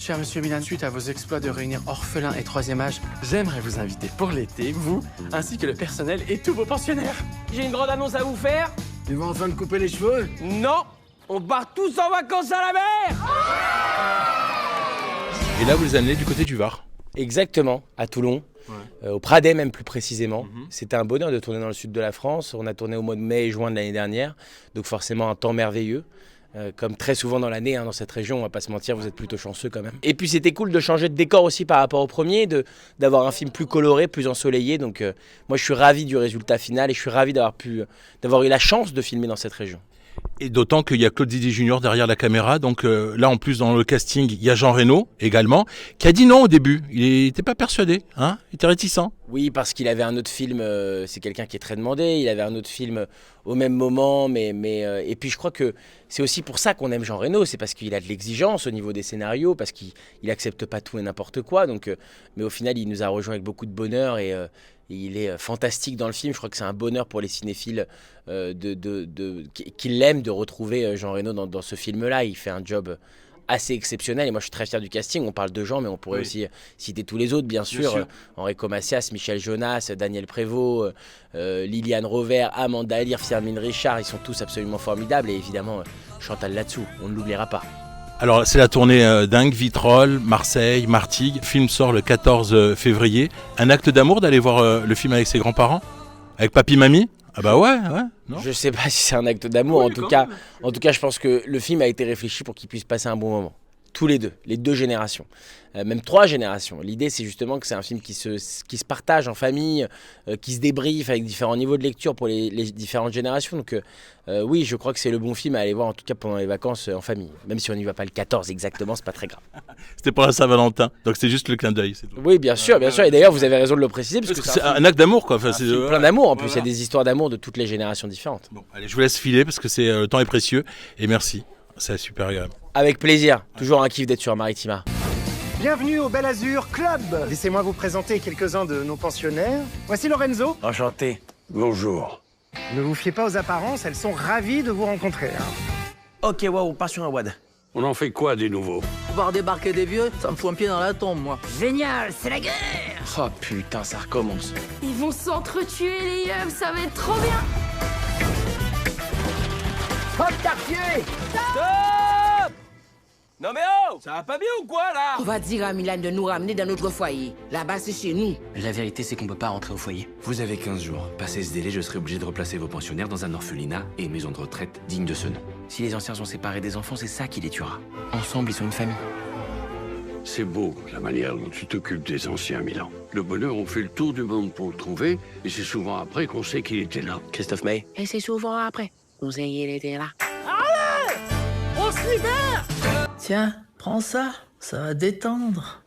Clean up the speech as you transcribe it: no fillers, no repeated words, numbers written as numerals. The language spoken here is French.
Cher monsieur Milan, suite à vos exploits de réunir orphelins et troisième âge, j'aimerais vous inviter pour l'été, vous, ainsi que le personnel et tous vos pensionnaires. J'ai une grande annonce à vous faire. Tu vas enfin te couper les cheveux? Non, on part tous en vacances à la mer. Et là, vous les amenez du côté du Var. Exactement, à Toulon, au Pradais même plus précisément. C'était un bonheur de tourner dans le sud de la France. On a tourné au mois de mai et juin de l'année dernière, donc forcément un temps merveilleux. Comme très souvent dans l'année, dans cette région, on va pas se mentir, vous êtes plutôt chanceux quand même. Et puis c'était cool de changer de décor aussi par rapport au premier, d'avoir un film plus coloré, plus ensoleillé. Donc moi je suis ravi du résultat final et je suis ravi d'avoir eu la chance de filmer dans cette région. Et d'autant qu'il y a Claude Zidi Junior derrière la caméra. Donc là, en plus, dans le casting, il y a Jean Reno également, qui a dit non au début. Il n'était pas persuadé, hein, il était réticent. Oui, parce qu'il avait un autre film, c'est quelqu'un qui est très demandé, il avait un autre film au même moment, et puis je crois que c'est aussi pour ça qu'on aime Jean Reno, c'est parce qu'il a de l'exigence au niveau des scénarios, parce qu'il accepte pas tout et n'importe quoi, mais au final il nous a rejoint avec beaucoup de bonheur et il est fantastique dans le film. Je crois que c'est un bonheur pour les cinéphiles qui l'aiment de retrouver Jean Reno dans ce film-là. Il fait un job assez exceptionnel et moi je suis très fier du casting. On parle de Jean mais on pourrait aussi citer tous les autres bien sûr. Enrico Macias, Michel Jonas, Daniel Prévost, Liliane Rover, Amanda Lear, Firmin Richard, ils sont tous absolument formidables et évidemment Chantal Latsou, on ne l'oubliera pas. Alors c'est la tournée dingue, Vitrolles, Marseille, Martigues. Le film sort le 14 février. Un acte d'amour d'aller voir le film avec ses grands-parents? Avec papy, mamie? Ah bah ouais, non. Je sais pas si c'est un acte d'amour, en tout cas je pense que le film a été réfléchi pour qu'ils puissent passer un bon moment. Tous les deux générations, même 3 générations. L'idée c'est justement que c'est un film qui se partage en famille, qui se débriefe avec différents niveaux de lecture pour les différentes générations. Donc oui, je crois que c'est le bon film à aller voir en tout cas pendant les vacances en famille. Même si on n'y va pas le 14 exactement, c'est pas très grave. C'était pour la Saint-Valentin, donc c'est juste le clin d'œil. C'est tout. Oui, bien sûr. Et d'ailleurs vous avez raison de le préciser. Parce que c'est un acte d'amour quoi. Enfin, c'est plein d'amour en plus, il y a des histoires d'amour de toutes les générations différentes. Bon, allez, je vous laisse filer parce que le temps est précieux et merci, c'est super agréable. Avec plaisir, toujours un kiff d'être sur Maritima. Bienvenue au Bel Azur Club. Laissez-moi vous présenter quelques-uns de nos pensionnaires. Voici Lorenzo. Enchanté. Bonjour. Ne vous fiez pas aux apparences, elles sont ravies de vous rencontrer. Ok, on part sur un WAD. On en fait quoi des nouveaux? Voir débarquer des vieux, ça me fout un pied dans la tombe, moi. Génial, c'est la guerre. Oh putain, ça recommence. Ils vont s'entretuer les yeux, ça va être trop bien. Hop, quartier. Stop. Non mais oh, ça va pas bien ou quoi là? On va dire à Milan de nous ramener dans notre foyer. Là-bas, c'est chez nous. La vérité, c'est qu'on peut pas rentrer au foyer. Vous avez 15 jours. Passé ce délai, je serai obligé de replacer vos pensionnaires dans un orphelinat et une maison de retraite digne de ce nom. Si les anciens sont séparés des enfants, c'est ça qui les tuera. Ensemble, ils sont une famille. C'est beau, la manière dont tu t'occupes des anciens, Milan. Le bonheur, on fait le tour du monde pour le trouver, et c'est souvent après qu'on sait qu'il était là. Christophe May. Et c'est souvent après. Vous ayez l'été là. Allez, on se libère. Tiens, prends ça, ça va détendre.